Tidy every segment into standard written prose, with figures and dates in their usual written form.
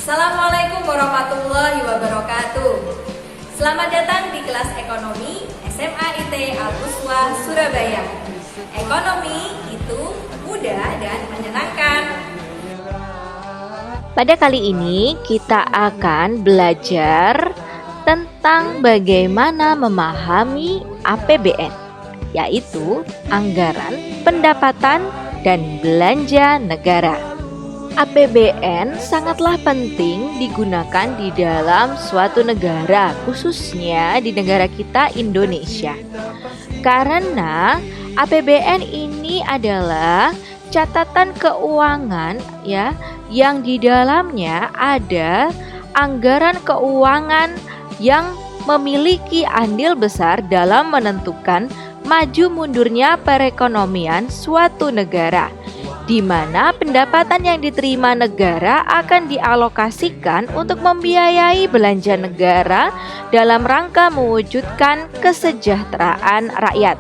Assalamualaikum warahmatullahi wabarakatuh. Selamat datang di kelas ekonomi SMA IT Al-Uswah Surabaya. Ekonomi itu mudah dan menyenangkan. Pada kali ini kita akan belajar tentang bagaimana memahami APBN, yaitu anggaran pendapatan dan belanja negara. APBN sangatlah penting digunakan di dalam suatu negara, khususnya di negara kita Indonesia. Karena APBN ini adalah catatan keuangan yang di dalamnya ada anggaran keuangan yang memiliki andil besar dalam menentukan maju mundurnya perekonomian suatu negara, di mana pendapatan yang diterima negara akan dialokasikan untuk membiayai belanja negara dalam rangka mewujudkan kesejahteraan rakyat.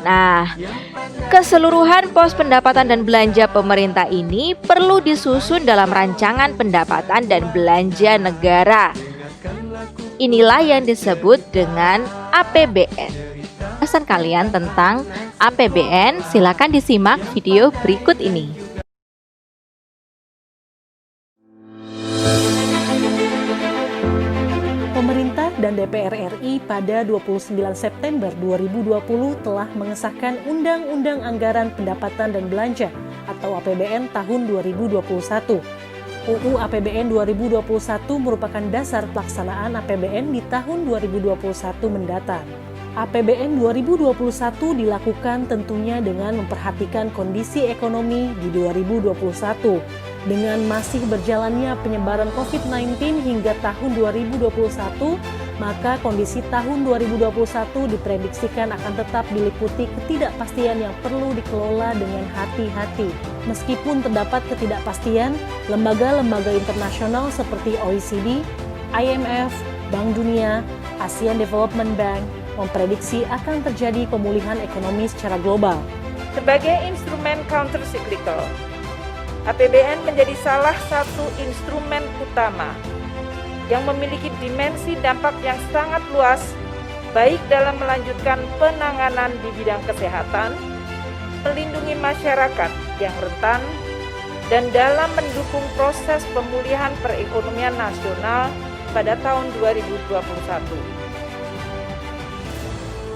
Nah, keseluruhan pos pendapatan dan belanja pemerintah ini perlu disusun dalam rancangan pendapatan dan belanja negara. Inilah yang disebut dengan APBN. Pesan kalian tentang APBN, silakan disimak video berikut ini. Pemerintah dan DPR RI pada 29 September 2020 telah mengesahkan Undang-Undang Anggaran Pendapatan dan Belanja atau APBN tahun 2021. UU APBN 2021 merupakan dasar pelaksanaan APBN di tahun 2021 mendatang. APBN 2021 dilakukan tentunya dengan memperhatikan kondisi ekonomi di 2021. Dengan masih berjalannya penyebaran COVID-19 hingga tahun 2021, maka kondisi tahun 2021 diprediksikan akan tetap diliputi ketidakpastian yang perlu dikelola dengan hati-hati. Meskipun terdapat ketidakpastian, lembaga-lembaga internasional seperti OECD, IMF, Bank Dunia, ASEAN Development Bank memprediksi akan terjadi pemulihan ekonomi secara global. Sebagai instrumen counter-cyclical, APBN menjadi salah satu instrumen utama yang memiliki dimensi dampak yang sangat luas, baik dalam melanjutkan penanganan di bidang kesehatan, melindungi masyarakat yang rentan, dan dalam mendukung proses pemulihan perekonomian nasional pada tahun 2021.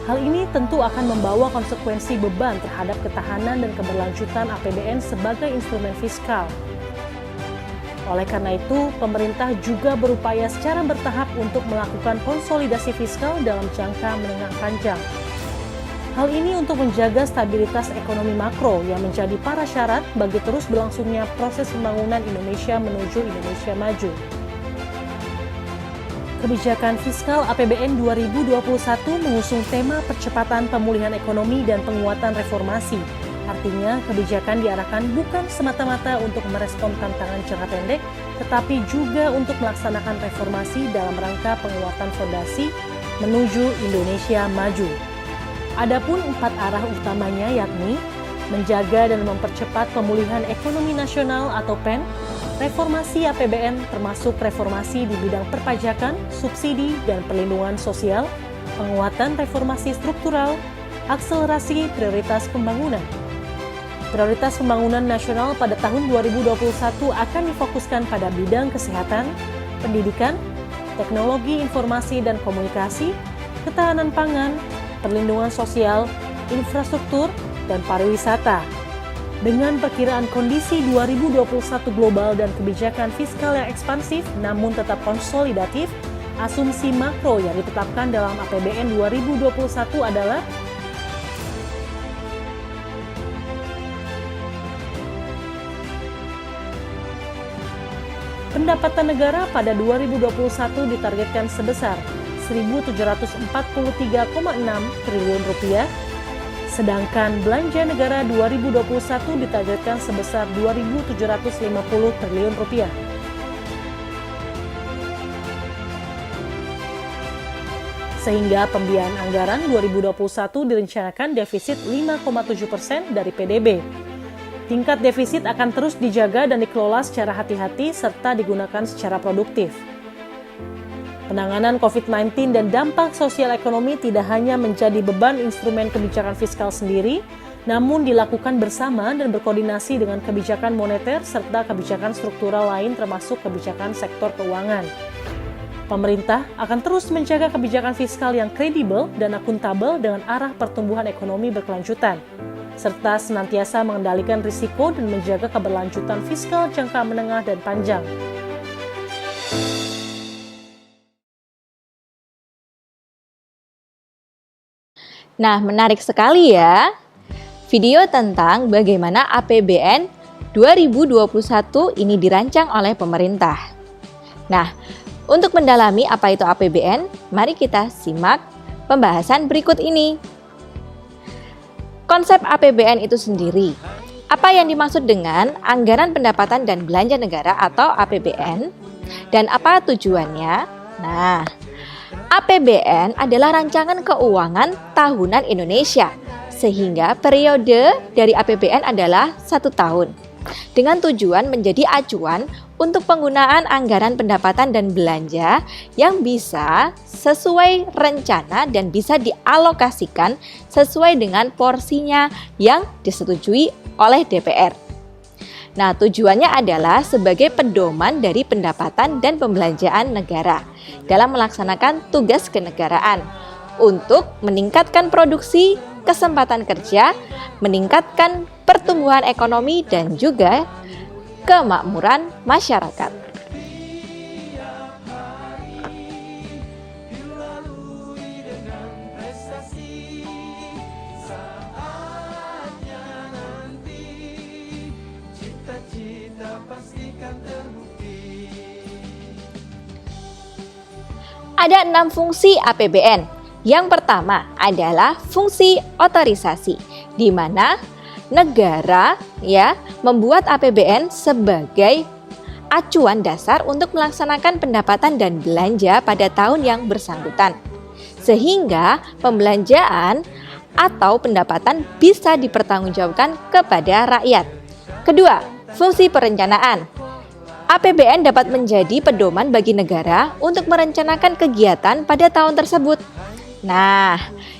Hal ini tentu akan membawa konsekuensi beban terhadap ketahanan dan keberlanjutan APBN sebagai instrumen fiskal. Oleh karena itu, pemerintah juga berupaya secara bertahap untuk melakukan konsolidasi fiskal dalam jangka menengah panjang. Hal ini untuk menjaga stabilitas ekonomi makro yang menjadi prasyarat bagi terus berlangsungnya proses pembangunan Indonesia menuju Indonesia maju. Kebijakan fiskal APBN 2021 mengusung tema percepatan pemulihan ekonomi dan penguatan reformasi. Artinya, kebijakan diarahkan bukan semata-mata untuk merespon tantangan jangka pendek, tetapi juga untuk melaksanakan reformasi dalam rangka penguatan fondasi menuju Indonesia maju. Adapun 4 arah utamanya yakni menjaga dan mempercepat pemulihan ekonomi nasional atau PEN, reformasi APBN termasuk reformasi di bidang perpajakan, subsidi, dan perlindungan sosial, penguatan reformasi struktural, akselerasi prioritas pembangunan. Prioritas pembangunan nasional pada tahun 2021 akan difokuskan pada bidang kesehatan, pendidikan, teknologi informasi dan komunikasi, ketahanan pangan, perlindungan sosial, infrastruktur, dan pariwisata. Dengan perkiraan kondisi 2021 global dan kebijakan fiskal yang ekspansif namun tetap konsolidatif, asumsi makro yang ditetapkan dalam APBN 2021 adalah pendapatan negara pada 2021 ditargetkan sebesar Rp1.743,6 triliun, sedangkan belanja negara 2021 ditargetkan sebesar Rp2.750 triliun. Sehingga pembiayaan anggaran 2021 direncanakan defisit 5,7% dari PDB. Tingkat defisit akan terus dijaga dan dikelola secara hati-hati serta digunakan secara produktif. Penanganan COVID-19 dan dampak sosial ekonomi tidak hanya menjadi beban instrumen kebijakan fiskal sendiri, namun dilakukan bersama dan berkoordinasi dengan kebijakan moneter serta kebijakan struktural lain termasuk kebijakan sektor keuangan. Pemerintah akan terus menjaga kebijakan fiskal yang kredibel dan akuntabel dengan arah pertumbuhan ekonomi berkelanjutan, serta senantiasa mengendalikan risiko dan menjaga keberlanjutan fiskal jangka menengah dan panjang. Nah, menarik sekali ya. Video tentang bagaimana APBN 2021 ini dirancang oleh pemerintah. Nah, untuk mendalami apa itu APBN, mari kita simak pembahasan berikut ini. Konsep APBN itu sendiri. Apa yang dimaksud dengan Anggaran Pendapatan dan Belanja Negara atau APBN? Dan apa tujuannya? Nah, APBN adalah rancangan keuangan tahunan Indonesia, sehingga periode dari APBN adalah 1 tahun, dengan tujuan menjadi acuan untuk penggunaan anggaran pendapatan dan belanja yang bisa sesuai rencana dan bisa dialokasikan sesuai dengan porsinya yang disetujui oleh DPR. Nah, tujuannya adalah sebagai pedoman dari pendapatan dan pembelanjaan negara dalam melaksanakan tugas kenegaraan untuk meningkatkan produksi, kesempatan kerja, meningkatkan pertumbuhan ekonomi dan juga kemakmuran masyarakat. Ada 6 fungsi APBN. Yang pertama adalah fungsi otorisasi, di mana negara membuat APBN sebagai acuan dasar untuk melaksanakan pendapatan dan belanja pada tahun yang bersangkutan, sehingga pembelanjaan atau pendapatan bisa dipertanggungjawabkan kepada rakyat. Kedua, fungsi perencanaan. APBN dapat menjadi pedoman bagi negara untuk merencanakan kegiatan pada tahun tersebut. Nah,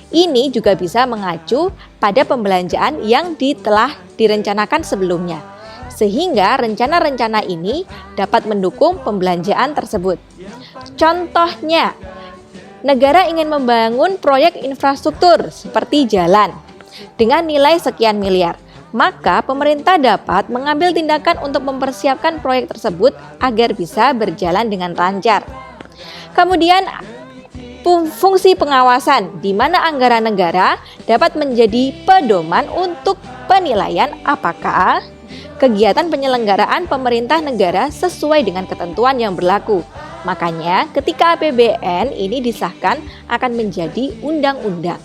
ini juga bisa mengacu pada pembelanjaan yang telah direncanakan sebelumnya, sehingga rencana-rencana ini dapat mendukung pembelanjaan tersebut. Contohnya, negara ingin membangun proyek infrastruktur seperti jalan dengan nilai sekian miliar. Maka pemerintah dapat mengambil tindakan untuk mempersiapkan proyek tersebut agar bisa berjalan dengan lancar. Kemudian fungsi pengawasan, di mana anggaran negara dapat menjadi pedoman untuk penilaian apakah kegiatan penyelenggaraan pemerintah negara sesuai dengan ketentuan yang berlaku. Makanya ketika APBN ini disahkan akan menjadi undang-undang.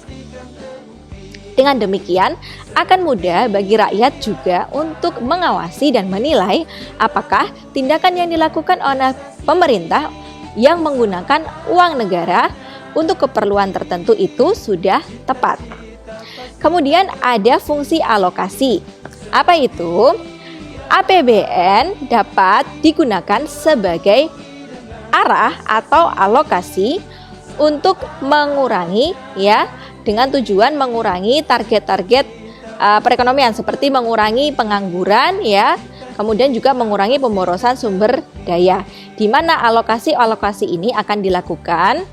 Dengan demikian, akan mudah bagi rakyat juga untuk mengawasi dan menilai apakah tindakan yang dilakukan oleh pemerintah yang menggunakan uang negara untuk keperluan tertentu itu sudah tepat. Kemudian ada fungsi alokasi. Apa itu? APBN dapat digunakan sebagai arah atau alokasi untuk mengurangi dengan tujuan mengurangi target-target perekonomian seperti mengurangi pengangguran kemudian juga mengurangi pemborosan sumber daya, di mana alokasi ini akan dilakukan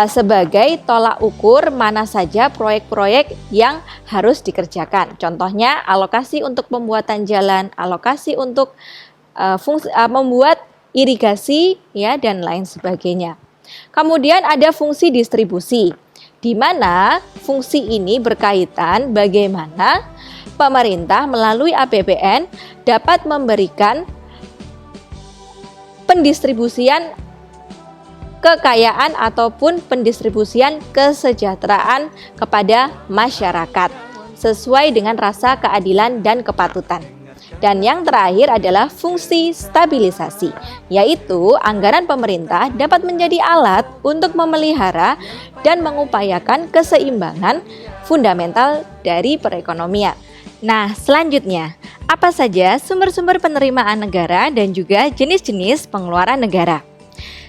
sebagai tolak ukur mana saja proyek-proyek yang harus dikerjakan. Contohnya alokasi untuk pembuatan jalan, alokasi untuk membuat irigasi dan lain sebagainya. Kemudian ada fungsi distribusi, di mana fungsi ini berkaitan bagaimana pemerintah melalui APBN dapat memberikan pendistribusian kekayaan ataupun pendistribusian kesejahteraan kepada masyarakat sesuai dengan rasa keadilan dan kepatutan. Dan yang terakhir adalah fungsi stabilisasi, yaitu anggaran pemerintah dapat menjadi alat untuk memelihara dan mengupayakan keseimbangan fundamental dari perekonomian. Nah, selanjutnya, apa saja sumber-sumber penerimaan negara dan juga jenis-jenis pengeluaran negara?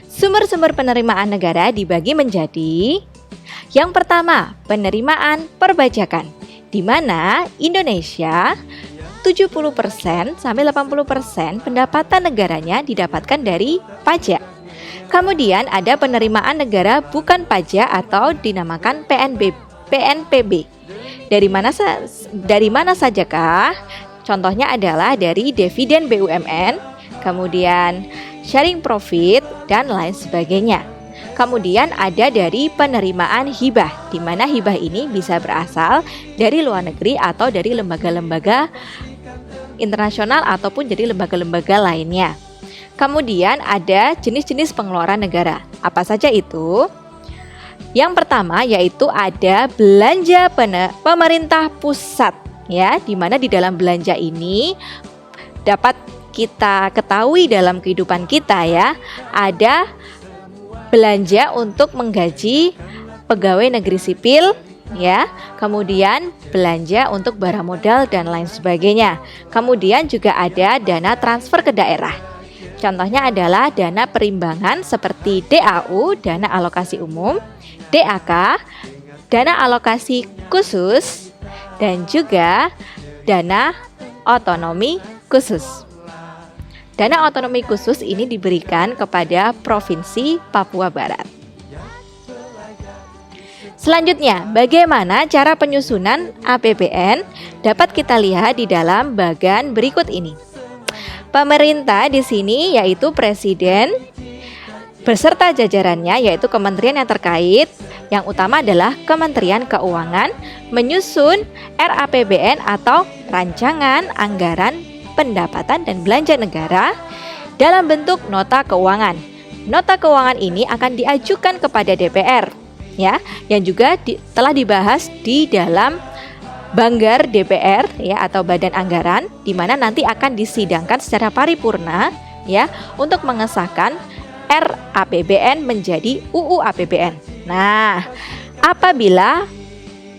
Sumber-sumber penerimaan negara dibagi menjadi: yang pertama, penerimaan perpajakan, di mana Indonesia 70% sampai 80% pendapatan negaranya didapatkan dari pajak. Kemudian ada penerimaan negara bukan pajak atau dinamakan PNPB. Dari mana sajakah? Contohnya adalah dari dividen BUMN, kemudian sharing profit dan lain sebagainya. Kemudian ada dari penerimaan hibah, di mana hibah ini bisa berasal dari luar negeri atau dari lembaga-lembaga internasional ataupun dari lembaga-lembaga lainnya. Kemudian ada jenis-jenis pengeluaran negara. Apa saja itu? Yang pertama yaitu ada belanja pemerintah pusat, ya, di mana di dalam belanja ini dapat kita ketahui dalam kehidupan kita, ya, ada belanja untuk menggaji pegawai negeri sipil, ya, kemudian belanja untuk barang modal dan lain sebagainya. Kemudian juga ada dana transfer ke daerah. Contohnya adalah dana perimbangan seperti DAU, dana alokasi umum, DAK, dana alokasi khusus, dan juga dana otonomi khusus. Dana otonomi khusus ini diberikan kepada Provinsi Papua Barat. Selanjutnya, bagaimana cara penyusunan APBN dapat kita lihat di dalam bagan berikut ini. Pemerintah di sini yaitu Presiden beserta jajarannya yaitu kementerian yang terkait, yang utama adalah Kementerian Keuangan, menyusun RAPBN atau Rancangan Anggaran Pendapatan dan Belanja Negara dalam bentuk nota keuangan. Nota keuangan ini akan diajukan kepada DPR, ya, yang juga telah dibahas di dalam Banggar DPR, ya, atau Badan Anggaran, di mana nanti akan disidangkan secara paripurna, ya, untuk mengesahkan RAPBN menjadi UU APBN. Nah, apabila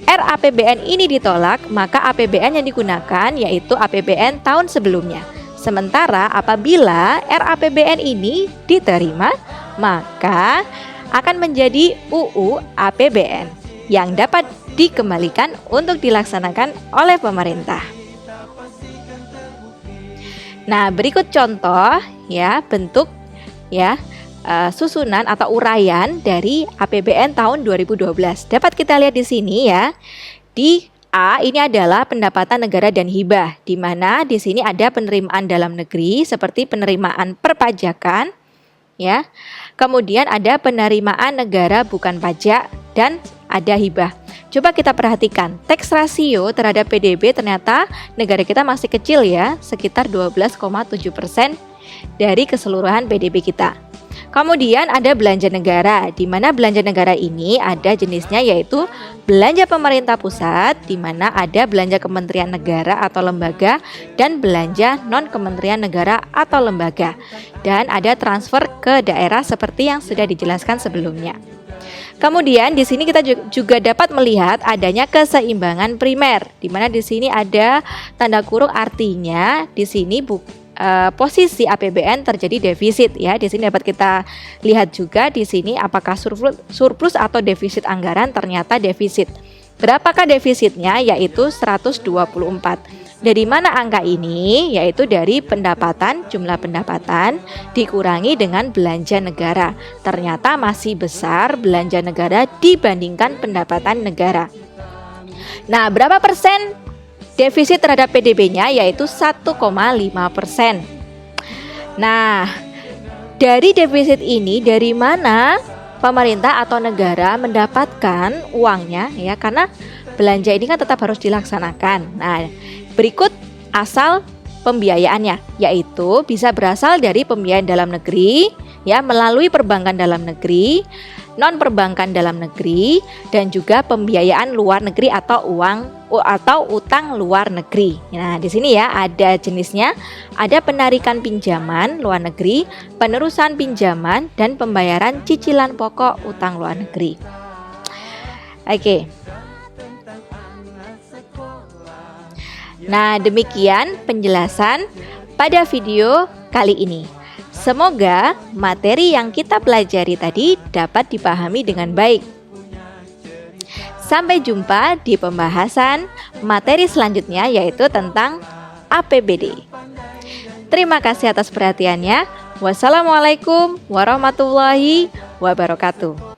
RAPBN ini ditolak, maka APBN yang digunakan yaitu APBN tahun sebelumnya. Sementara apabila RAPBN ini diterima, maka akan menjadi UU APBN yang dapat dikembalikan untuk dilaksanakan oleh pemerintah. Nah, berikut contoh, ya, bentuk, ya, susunan atau uraian dari APBN tahun 2012. Dapat kita lihat di sini, ya. Di A ini adalah pendapatan negara dan hibah, di mana di sini ada penerimaan dalam negeri seperti penerimaan perpajakan, ya. Kemudian ada penerimaan negara bukan pajak dan ada hibah. Coba kita perhatikan, tax ratio terhadap PDB ternyata negara kita masih kecil, ya, sekitar 12,7% dari keseluruhan PDB kita. Kemudian ada belanja negara, di mana belanja negara ini ada jenisnya yaitu belanja pemerintah pusat, di mana ada belanja kementerian negara atau lembaga dan belanja non-kementerian negara atau lembaga. Dan ada transfer ke daerah seperti yang sudah dijelaskan sebelumnya. Kemudian di sini kita juga dapat melihat adanya keseimbangan primer, di mana di sini ada tanda kurung, artinya di sini posisi APBN terjadi defisit, ya. Di sini dapat kita lihat juga di sini apakah surplus atau defisit anggaran, ternyata defisit. Berapakah defisitnya? Yaitu 124. Dari mana angka ini? Yaitu dari pendapatan, jumlah pendapatan dikurangi dengan belanja negara. Ternyata masih besar belanja negara dibandingkan pendapatan negara. Nah, berapa persen defisit terhadap PDB-nya? Yaitu 1,5%. Nah, dari defisit ini dari mana pemerintah atau negara mendapatkan uangnya, ya, karena belanja ini kan tetap harus dilaksanakan. Nah, berikut asal pembiayaannya, yaitu bisa berasal dari pembiayaan dalam negeri, ya, melalui perbankan dalam negeri, non perbankan dalam negeri, dan juga pembiayaan luar negeri atau utang luar negeri. Nah, di sini, ya, ada jenisnya, ada penarikan pinjaman luar negeri, penerusan pinjaman, dan pembayaran cicilan pokok utang luar negeri. Oke. Nah, demikian penjelasan pada video kali ini. Semoga materi yang kita pelajari tadi dapat dipahami dengan baik. Sampai jumpa di pembahasan materi selanjutnya, yaitu tentang APBD. Terima kasih atas perhatiannya. Wassalamualaikum warahmatullahi wabarakatuh.